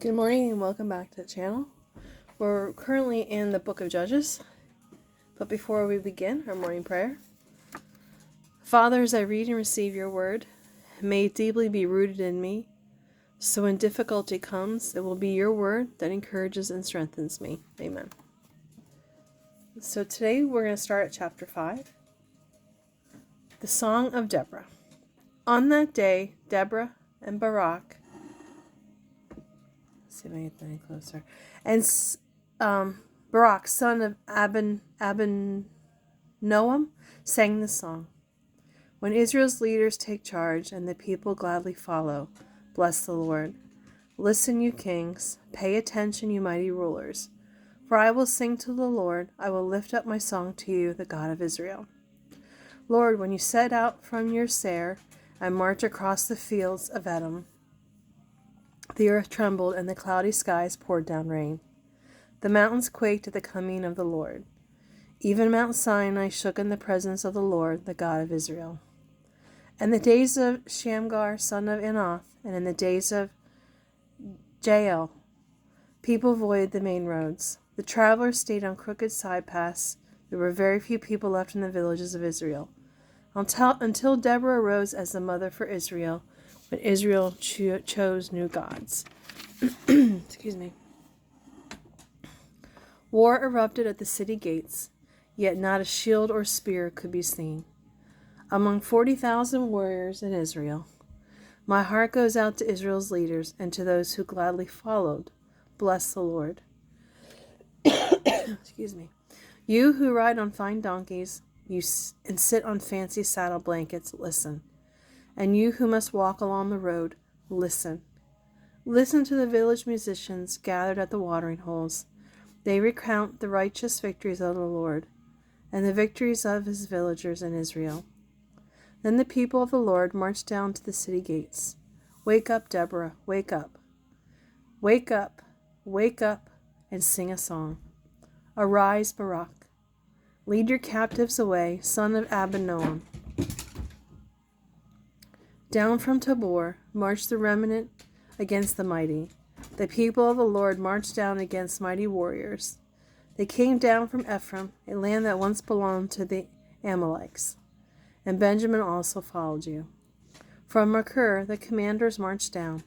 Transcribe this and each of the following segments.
Good morning and welcome back to the channel. We're currently in the book of Judges, but before we begin our morning prayer, Father, as I read and receive your word, may it deeply be rooted in me, so when difficulty comes, it will be your word that encourages and strengthens me. Amen. So today we're going to start at chapter 5, the Song of Deborah. On that day, Deborah and Barak, see if I get any closer, and Barak, son of Abinoam, sang this song. When Israel's leaders take charge and the people gladly follow, bless the Lord. Listen, you kings, pay attention, you mighty rulers. For I will sing to the Lord, I will lift up my song to you, the God of Israel. Lord, when you set out from your Seir and march across the fields of Edom, the earth trembled and the cloudy skies poured down rain. The mountains quaked at the coming of the Lord. Even Mount Sinai shook in the presence of the Lord, the God of Israel. In the days of Shamgar, son of Anath, and in the days of Jael, people avoided the main roads. The travelers stayed on crooked side paths. There were very few people left in the villages of Israel, until Deborah arose as the mother for Israel, when Israel chose new gods. Excuse me. War erupted at the city gates, yet not a shield or spear could be seen. Among 40,000 warriors in Israel, my heart goes out to Israel's leaders and to those who gladly followed. Bless the Lord. Excuse me. You who ride on fine donkeys and sit on fancy saddle blankets, listen. And you who must walk along the road, listen. Listen to the village musicians gathered at the watering holes. They recount the righteous victories of the Lord and the victories of his villagers in Israel. Then the people of the Lord marched down to the city gates. Wake up, Deborah, wake up. Wake up, wake up, and sing a song. Arise, Barak. Lead your captives away, son of Abinoam. Down from Tabor marched the remnant against the mighty. The people of the Lord marched down against mighty warriors. They came down from Ephraim, a land that once belonged to the Amalekites. And Benjamin also followed you. From Machir the commanders marched down.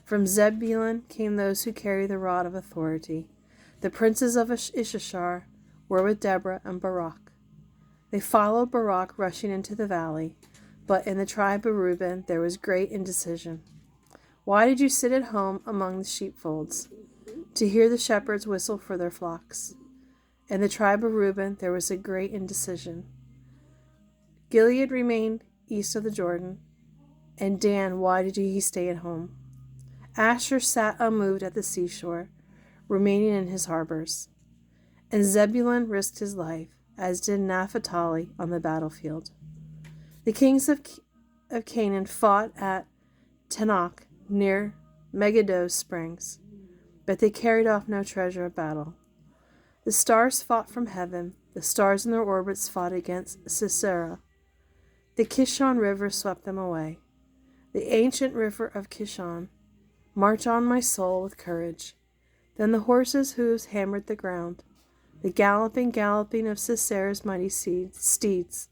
From Zebulun came those who carry the rod of authority. The princes of Issachar were with Deborah and Barak. They followed Barak rushing into the valley, but in the tribe of Reuben there was great indecision. Why did you sit at home among the sheepfolds, to hear the shepherds whistle for their flocks? In the tribe of Reuben there was a great indecision. Gilead remained east of the Jordan, and Dan, why did he stay at home? Asher sat unmoved at the seashore, remaining in his harbors. And Zebulun risked his life, as did Naphtali on the battlefield. The kings of Canaan fought at Tanakh near Megiddow's springs, but they carried off no treasure of battle. The stars fought from heaven, the stars in their orbits fought against Sisera. The Kishon River swept them away. The ancient river of Kishon, march on, my soul, with courage. Then the horses' hooves hammered the ground, the galloping of Sisera's mighty steeds.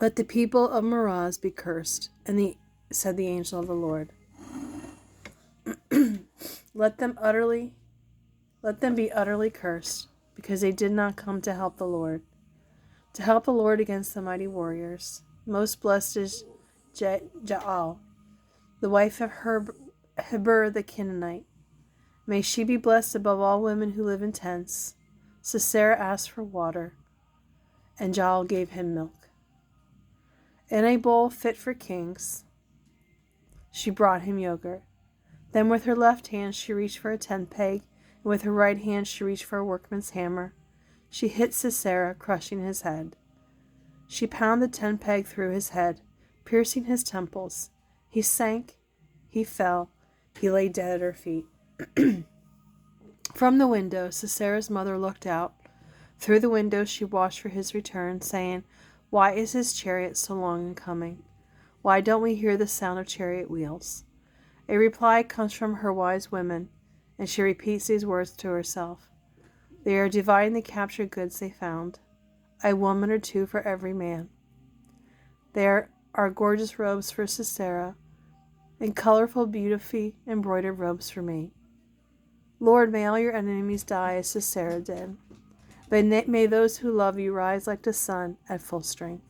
Let the people of Meroz be cursed, said the angel of the Lord. Let them be utterly cursed, because they did not come to help the Lord against the mighty warriors. Most blessed is Jael, the wife of Heber the Canaanite. May she be blessed above all women who live in tents. Sisera asked for water, and Jael gave him milk. In a bowl fit for kings, she brought him yogurt. Then with her left hand she reached for a tent peg, and with her right hand she reached for a workman's hammer. She hit Sisera, crushing his head. She pounded the tent peg through his head, piercing his temples. He sank, he fell, he lay dead at her feet. From the window, Sisera's mother looked out. Through the window she watched for his return, saying, "Why is his chariot so long in coming? Why don't we hear the sound of chariot wheels?" A reply comes from her wise women, and she repeats these words to herself. They are dividing the captured goods they found, a woman or two for every man. There are gorgeous robes for Sisera, and colorful, beautifully embroidered robes for me. Lord, may all your enemies die as Sisera did. But may those who love you rise like the sun at full strength.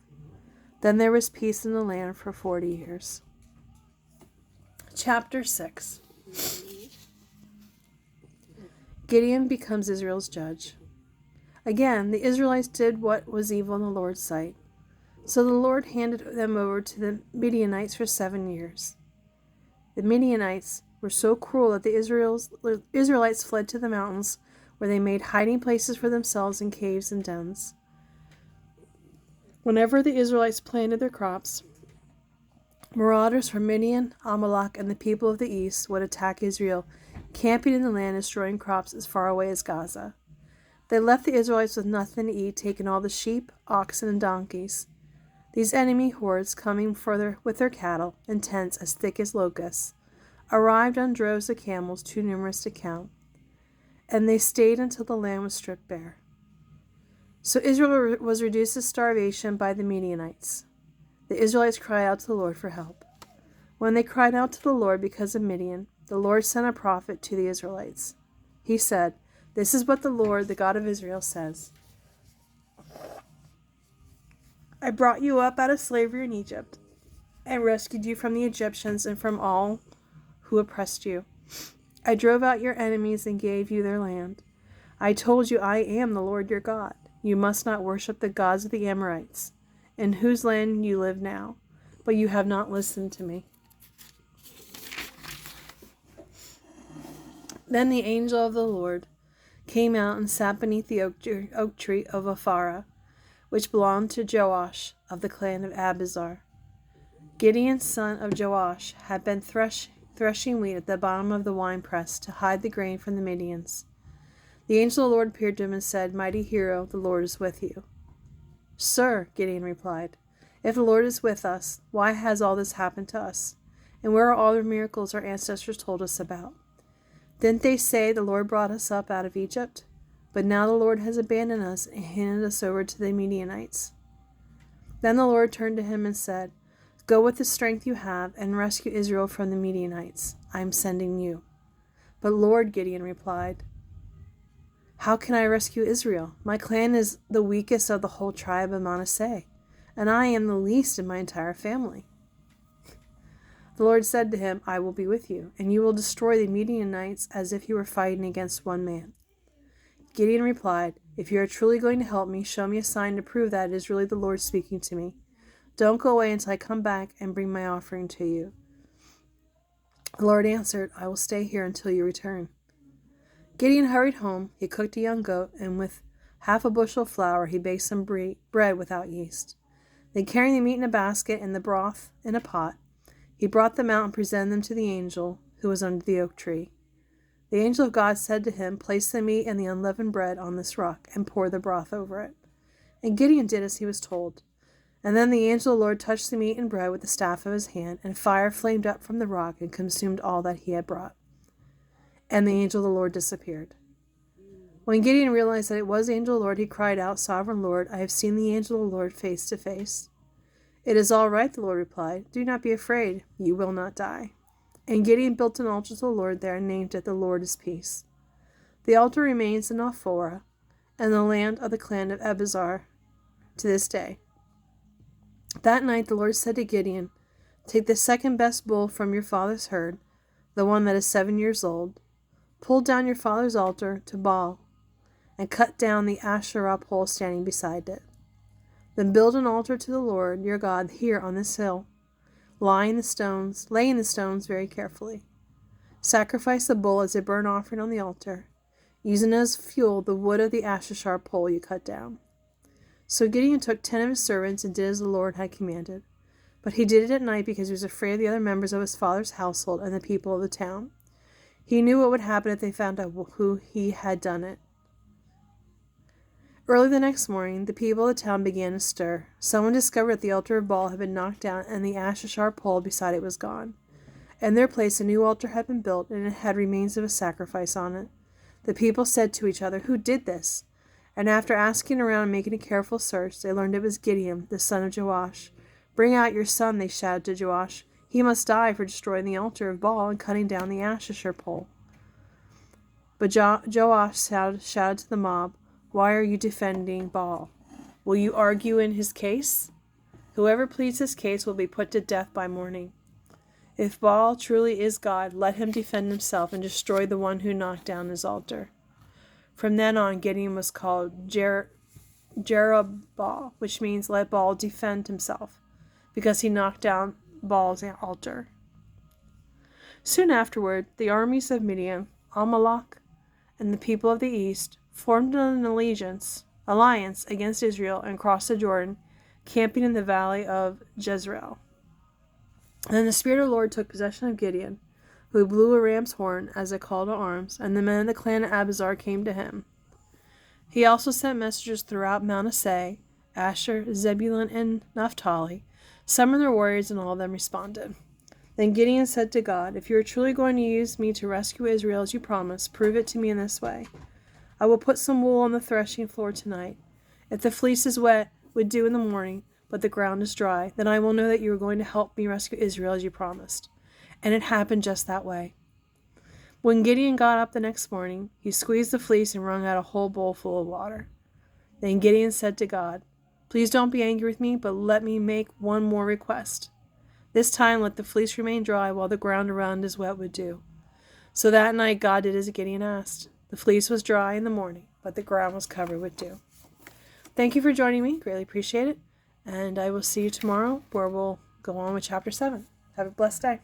Then there was peace in the land for 40 years. Chapter 6. Gideon becomes Israel's judge. Again, the Israelites did what was evil in the Lord's sight. So the Lord handed them over to the Midianites for 7 years. The Midianites were so cruel that the Israelites fled to the mountains, where they made hiding places for themselves in caves and dens. Whenever the Israelites planted their crops, marauders from Midian, Amalek, and the people of the east would attack Israel, camping in the land, destroying crops as far away as Gaza. They left the Israelites with nothing to eat, taking all the sheep, oxen, and donkeys. These enemy hordes, coming further with their cattle and tents as thick as locusts, arrived on droves of camels too numerous to count, and they stayed until the land was stripped bare. So Israel was reduced to starvation by the Midianites. The Israelites cried out to the Lord for help. When they cried out to the Lord because of Midian, the Lord sent a prophet to the Israelites. He said, "This is what the Lord, the God of Israel, says. I brought you up out of slavery in Egypt, and rescued you from the Egyptians and from all who oppressed you. I drove out your enemies and gave you their land. I told you I am the Lord your God. You must not worship the gods of the Amorites, in whose land you live now, but you have not listened to me." Then the angel of the Lord came out and sat beneath the oak tree of Ophrah, which belonged to Joash of the clan of Abizar. Gideon, son of Joash, had been threshing wheat at the bottom of the winepress to hide the grain from the Midians. The angel of the Lord appeared to him and said, "Mighty hero, the Lord is with you." "Sir," Gideon replied, "if the Lord is with us, why has all this happened to us? And where are all the miracles our ancestors told us about? Didn't they say the Lord brought us up out of Egypt? But now the Lord has abandoned us and handed us over to the Midianites." Then the Lord turned to him and said, "Go with the strength you have and rescue Israel from the Midianites. I am sending you." "But Lord," Gideon replied, "how can I rescue Israel? My clan is the weakest of the whole tribe of Manasseh, and I am the least in my entire family." The Lord said to him, "I will be with you, and you will destroy the Midianites as if you were fighting against one man." Gideon replied, "If you are truly going to help me, show me a sign to prove that it is really the Lord speaking to me. Don't go away until I come back and bring my offering to you." The Lord answered, "I will stay here until you return." Gideon hurried home. He cooked a young goat, and with half a bushel of flour he baked some bread without yeast. Then, carrying the meat in a basket and the broth in a pot, he brought them out and presented them to the angel who was under the oak tree. The angel of God said to him, "Place the meat and the unleavened bread on this rock and pour the broth over it." And Gideon did as he was told. And then the angel of the Lord touched the meat and bread with the staff of his hand, and fire flamed up from the rock and consumed all that he had brought. And the angel of the Lord disappeared. When Gideon realized that it was the angel of the Lord, he cried out, "Sovereign Lord, I have seen the angel of the Lord face to face." "It is all right," the Lord replied. "Do not be afraid. You will not die." And Gideon built an altar to the Lord there and named it, "The Lord is Peace." The altar remains in Ophrah, and the land of the clan of Abizar to this day. That night the Lord said to Gideon, "Take the second best bull from your father's herd, the one that is 7 years old, pull down your father's altar to Baal, and cut down the Asherah pole standing beside it. Then build an altar to the Lord your God here on this hill, laying the stones very carefully. Sacrifice the bull as a burnt offering on the altar, using as fuel the wood of the Asherah pole you cut down." So Gideon took 10 of his servants and did as the Lord had commanded. But he did it at night because he was afraid of the other members of his father's household and the people of the town. He knew what would happen if they found out who he had done it. Early the next morning, the people of the town began to stir. Someone discovered that the altar of Baal had been knocked down and the Asherah pole beside it was gone. In their place a new altar had been built, and it had remains of a sacrifice on it. The people said to each other, "Who did this?" And after asking around and making a careful search, they learned it was Gideon, the son of Joash. "Bring out your son," they shouted to Joash. "He must die for destroying the altar of Baal and cutting down the Asherah pole." But Joash shouted to the mob, "Why are you defending Baal? Will you argue in his case? Whoever pleads his case will be put to death by morning. If Baal truly is God, let him defend himself and destroy the one who knocked down his altar." From then on, Gideon was called Jerubbaal, which means "let Baal defend himself," because he knocked down Baal's altar. Soon afterward, the armies of Midian, Amalek, and the people of the east formed an alliance against Israel and crossed the Jordan, camping in the valley of Jezreel. Then the Spirit of the Lord took possession of Gideon, who blew a ram's horn as a call to arms, and the men of the clan of Abizar came to him. He also sent messengers throughout Manasseh, Asher, Zebulun, and Naphtali, summoned their warriors, and all of them responded. Then Gideon said to God, "If you are truly going to use me to rescue Israel as you promised, prove it to me in this way. I will put some wool on the threshing floor tonight. If the fleece is wet with dew in the morning, but the ground is dry, then I will know that you are going to help me rescue Israel as you promised." And it happened just that way. When Gideon got up the next morning, he squeezed the fleece and wrung out a whole bowl full of water. Then Gideon said to God, "Please don't be angry with me, but let me make one more request. This time let the fleece remain dry while the ground around is wet with dew." So that night God did as Gideon asked. The fleece was dry in the morning, but the ground was covered with dew. Thank you for joining me. Greatly appreciate it. And I will see you tomorrow, where we'll go on with chapter 7. Have a blessed day.